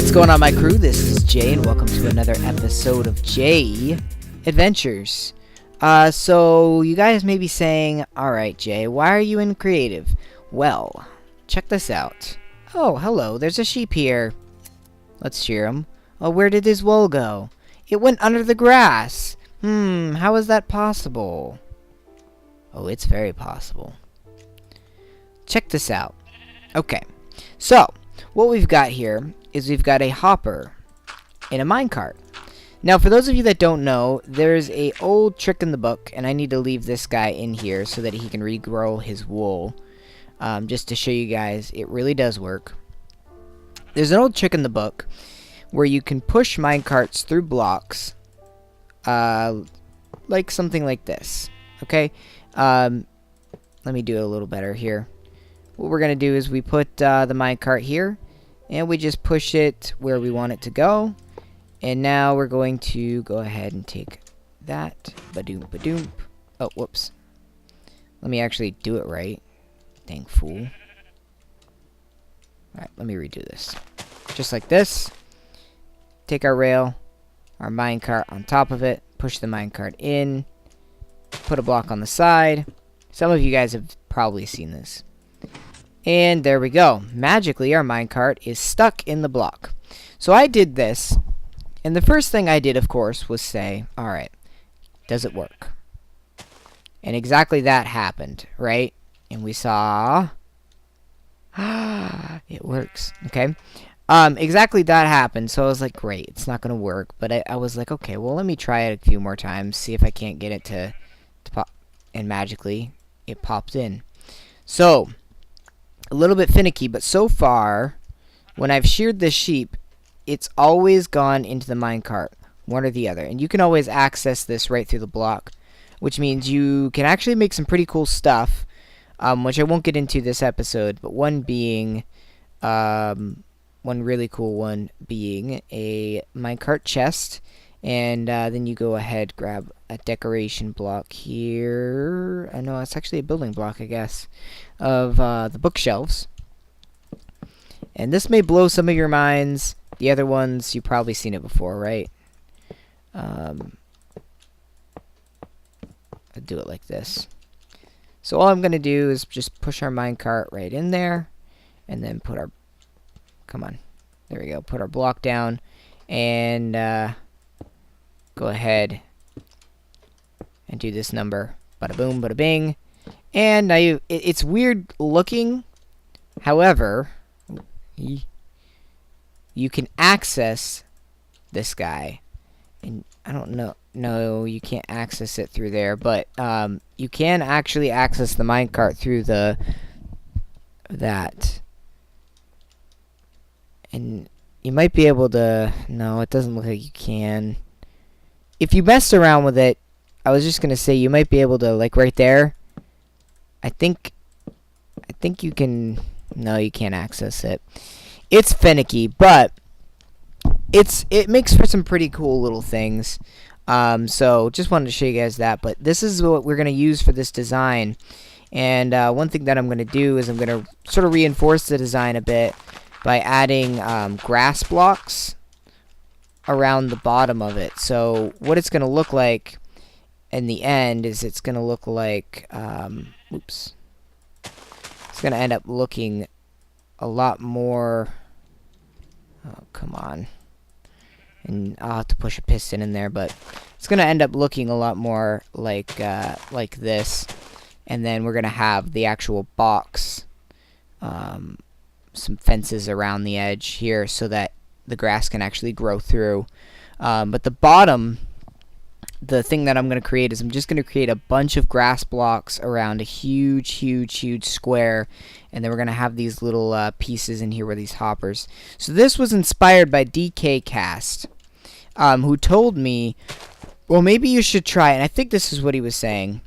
What's going on, my crew? This is Jay, and welcome to another episode of Jay Adventures. So you guys may be saying, alright Jay, why are you in creative? Well, check this out. Oh, hello, there's a sheep here. Let's shear him. Oh, where did his wool go? It went under the grass. How is that possible? Oh, it's very possible. Check this out. Okay, so what we've got here is we've got a hopper in a minecart. Now, for those of you that don't know, there's a old trick in the book, and I need to leave this guy in here so that he can regrow his wool. Just to show you guys, it really does work. There's an old trick in the book where you can push minecarts through blocks, like something like this. Okay, let me do it a little better here. What we're gonna do is we put the minecart here, and we just push it where we want it to go. And now we're going to go ahead and take that. Badoom, badoom. Oh, whoops. Let me actually do it right. Dang fool. Alright, let me redo this. Just like this. Take our rail, our minecart on top of it, push the minecart in, put a block on the side. Some of you guys have probably seen this. And there we go. Magically, our minecart is stuck in the block. So I did this, and the first thing I did, of course, was say, alright, does it work? And exactly that happened, right? And we saw, it works, okay? Exactly that happened, so I was like, great, it's not going to work. But I was like, okay, well, let me try it a few more times, see if I can't get it to pop. And magically, it popped in. So, a little bit finicky, but so far, when I've sheared this sheep, it's always gone into the minecart, one or the other. And you can always access this right through the block, which means you can actually make some pretty cool stuff, which I won't get into this episode, but one being, one really cool one being a minecart chest. And then you go ahead, grab a decoration block here. I know it's actually a building block, I guess, of the bookshelves. And this may blow some of your minds. The other ones, you've probably seen it before, right? I'll do it like this. So all I'm going to do is just push our minecart right in there. And then put our... Come on. There we go. Put our block down. And go ahead and do this number. Bada boom, bada bing. And now it's weird looking. However, you can access this guy. And I don't know. No, you can't access it through there. But you can actually access the minecart through that. And you might be able to... No, it doesn't look like you can. If you messed around with it, I was just going to say you might be able to, like right there. I think you can... No, you can't access it. It's finicky, but it makes for some pretty cool little things. So just wanted to show you guys that. But this is what we're going to use for this design. And one thing that I'm going to do is I'm going to sort of reinforce the design a bit by adding grass blocks around the bottom of it. So what it's going to look like in the end is it's going to look like, oops. It's going to end up looking a lot more, oh, come on. And I'll have to push a piston in there, but it's going to end up looking a lot more like this. And then we're going to have the actual box, some fences around the edge here so that the grass can actually grow through. But the bottom, the thing that I'm going to create is I'm just going to create a bunch of grass blocks around a huge, huge, huge square. And then we're going to have these little pieces in here where these hoppers. So this was inspired by DK Cast, who told me, well, maybe you should try, and I think this is what he was saying,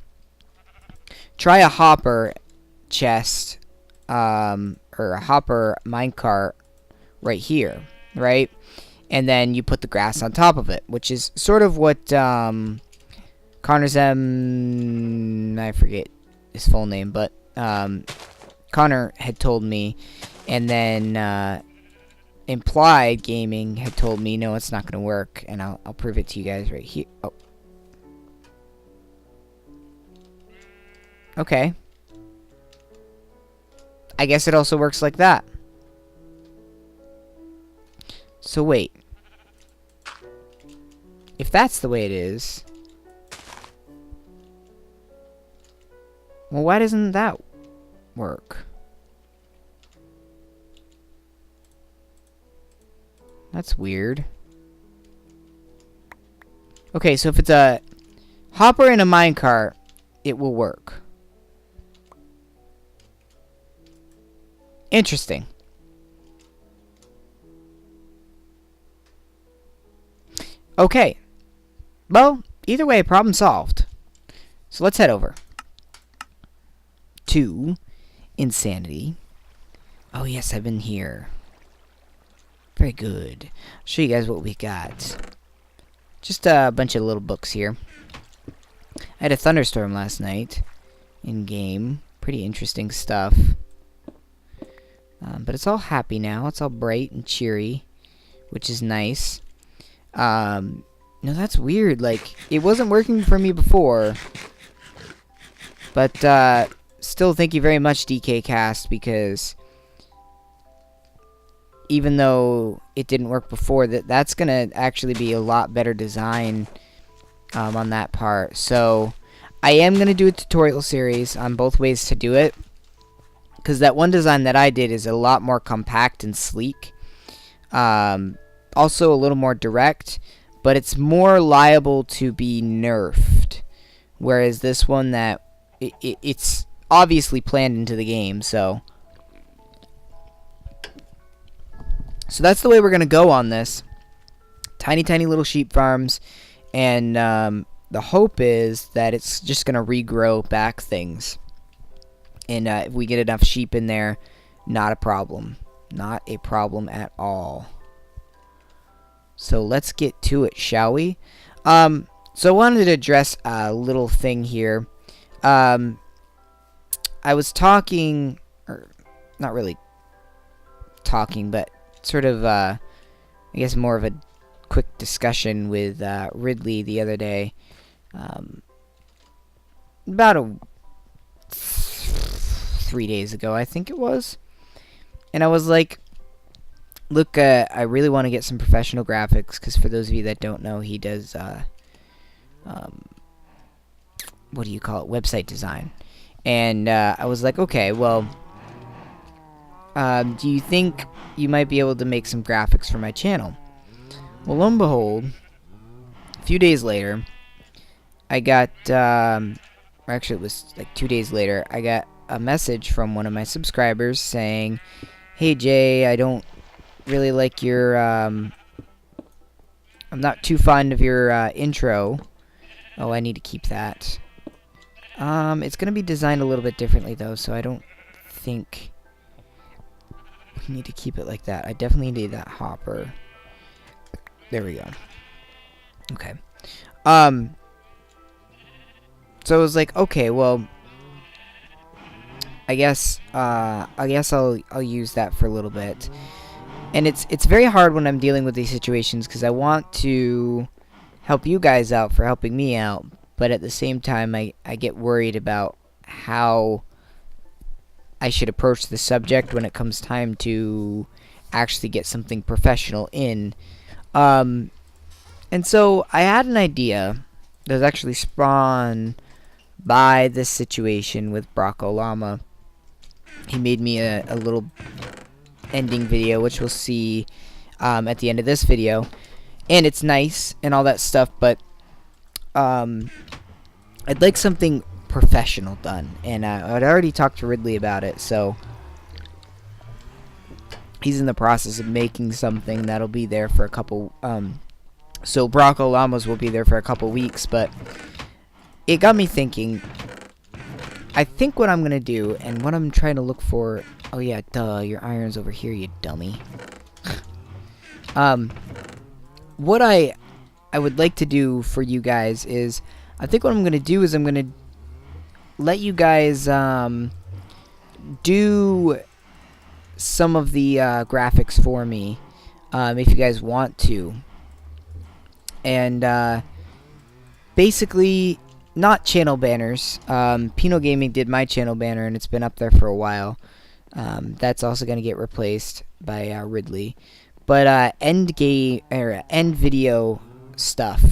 try a hopper chest, or a hopper minecart right here, right? And then you put the grass on top of it, which is sort of what Connor's I forget his full name, but Connor had told me, and then Implied Gaming had told me, no, it's not going to work, and I'll prove it to you guys right here. Oh. Okay. I guess it also works like that. So wait. If that's the way it is, well, why doesn't that work? That's weird. Okay, so if it's a hopper and a minecart, it will work. Interesting. Okay. Well, either way, problem solved. So let's head over to Insanity. Oh yes, I've been here. Very good. I'll show you guys what we got. Just a bunch of little books here. I had a thunderstorm last night in game. Pretty interesting stuff. But it's all happy now. It's all bright and cheery, which is nice. No, that's weird. Like, it wasn't working for me before. But, still thank you very much, DKcast, because even though it didn't work before, that's going to actually be a lot better design on that part. So, I am going to do a tutorial series on both ways to do it. Because that one design that I did is a lot more compact and sleek. Also a little more direct. But it's more liable to be nerfed. Whereas this one, that it's obviously planned into the game. So that's the way we're going to go on this. Tiny, tiny little sheep farms. And the hope is that it's just going to regrow back things. And if we get enough sheep in there, not a problem. Not a problem at all. So let's get to it, shall we? So I wanted to address a little thing here. I was talking, or not really talking, but sort of, I guess more of a quick discussion with Ridley the other day. About 3 days ago, I think it was. And I was like, look, I really want to get some professional graphics, because for those of you that don't know, he does, what do you call it, website design. And I was like, okay, well, do you think you might be able to make some graphics for my channel? Well, lo and behold, a few days later, I got, actually it was like 2 days later, I got a message from one of my subscribers saying, hey Jay, I don't really like your, I'm not too fond of your intro. Oh, I need to keep that. It's going to be designed a little bit differently though, so I don't think we need to keep it like that. I definitely need that hopper. There we go. Okay. So I was like, okay, well, I guess I'll use that for a little bit. And it's very hard when I'm dealing with these situations, because I want to help you guys out for helping me out, but at the same time I get worried about how I should approach the subject when it comes time to actually get something professional in. And so I had an idea that was actually spawned by this situation with Brocco Llama. He made me a little ending video, which we'll see at the end of this video. And it's nice and all that stuff, but I'd like something professional done. And I'd already talked to Ridley about it, so he's in the process of making something that'll be there for a couple, so Brocco Llamas will be there for a couple weeks, but it got me thinking. I think what I'm going to do, and what I'm trying to look for... Oh yeah, duh, your iron's over here, you dummy. What I would like to do for you guys is... I think what I'm going to do is I'm going to let you guys do some of the graphics for me. if you guys want to. And basically, not channel banners. Pino Gaming did my channel banner, and it's been up there for a while. That's also going to get replaced by Ridley. But end video stuff.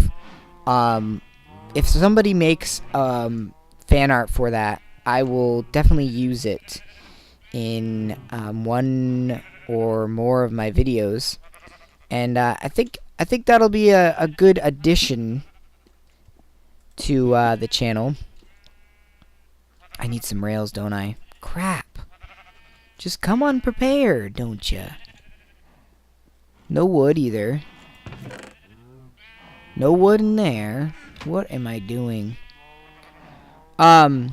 If somebody makes fan art for that, I will definitely use it in one or more of my videos, and I think that'll be a good addition to the channel. I need some rails, don't I? Crap! Just come unprepared, don't ya? No wood either. No wood in there. What am I doing? So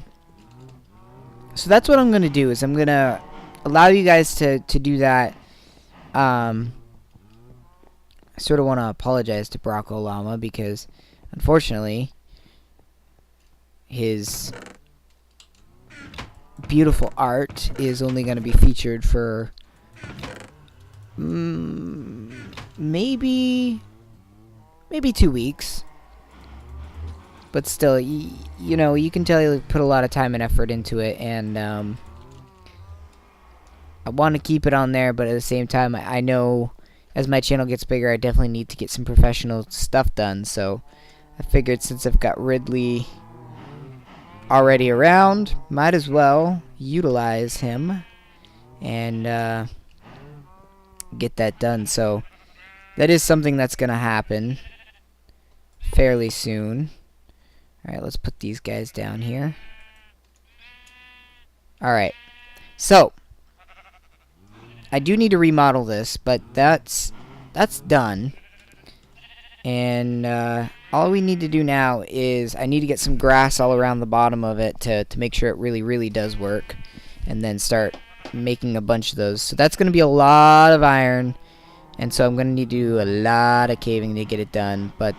that's what I'm gonna do, is I'm gonna allow you guys to do that. I sort of want to apologize to Barack Obama, because unfortunately his beautiful art is only going to be featured for maybe 2 weeks. But still, you know, you can tell he put a lot of time and effort into it, and I want to keep it on there, but at the same time, I know as my channel gets bigger, I definitely need to get some professional stuff done, so I figured since I've got Ridley already around, might as well utilize him and get that done. So that is something that's going to happen fairly soon. Alright, let's put these guys down here. Alright, so I do need to remodel this, but that's done. And all we need to do now is I need to get some grass all around the bottom of it to make sure it really does work, and then start making a bunch of those. So that's going to be a lot of iron, and so I'm going to need to do a lot of caving to get it done. But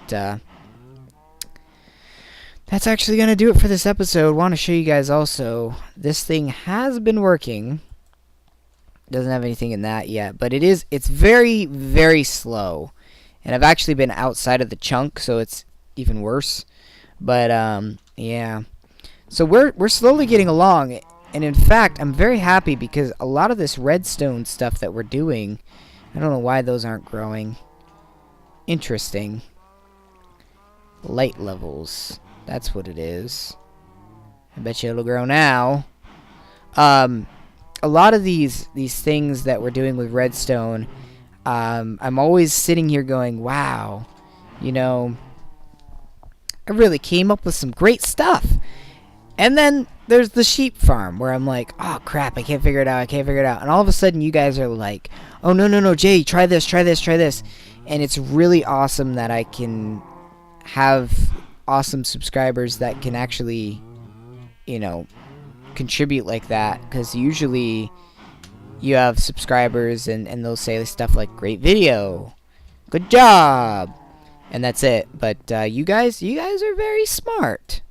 that's actually going to do it for this episode. Want to show you guys also, this thing has been working. Doesn't have anything in that yet, but it's very slow. And I've actually been outside of the chunk, so it's even worse. But yeah. So we're slowly getting along, and in fact, I'm very happy because a lot of this redstone stuff that we're doing, I don't know why those aren't growing. Interesting. Light levels. That's what it is. I bet you it'll grow now. A lot of these things that we're doing with redstone, I'm always sitting here going, wow, you know, I really came up with some great stuff. And then there's the sheep farm where I'm like, oh crap, I can't figure it out. And all of a sudden you guys are like, oh no, Jay, try this. And it's really awesome that I can have awesome subscribers that can actually, you know, contribute like that, because usually you have subscribers and they'll say stuff like, great video, good job, and that's it. But you guys are very smart,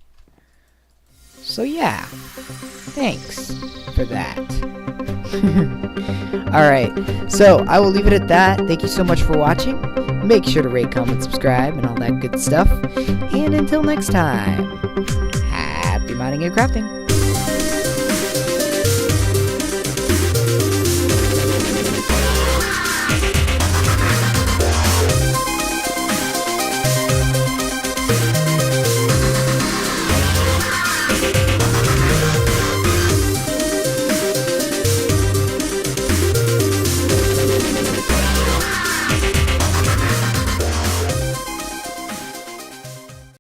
so yeah, thanks for that. Alright, so I will leave it at that. Thank you so much for watching. Make sure to rate, comment, subscribe, and all that good stuff, and until next time, happy mining and crafting.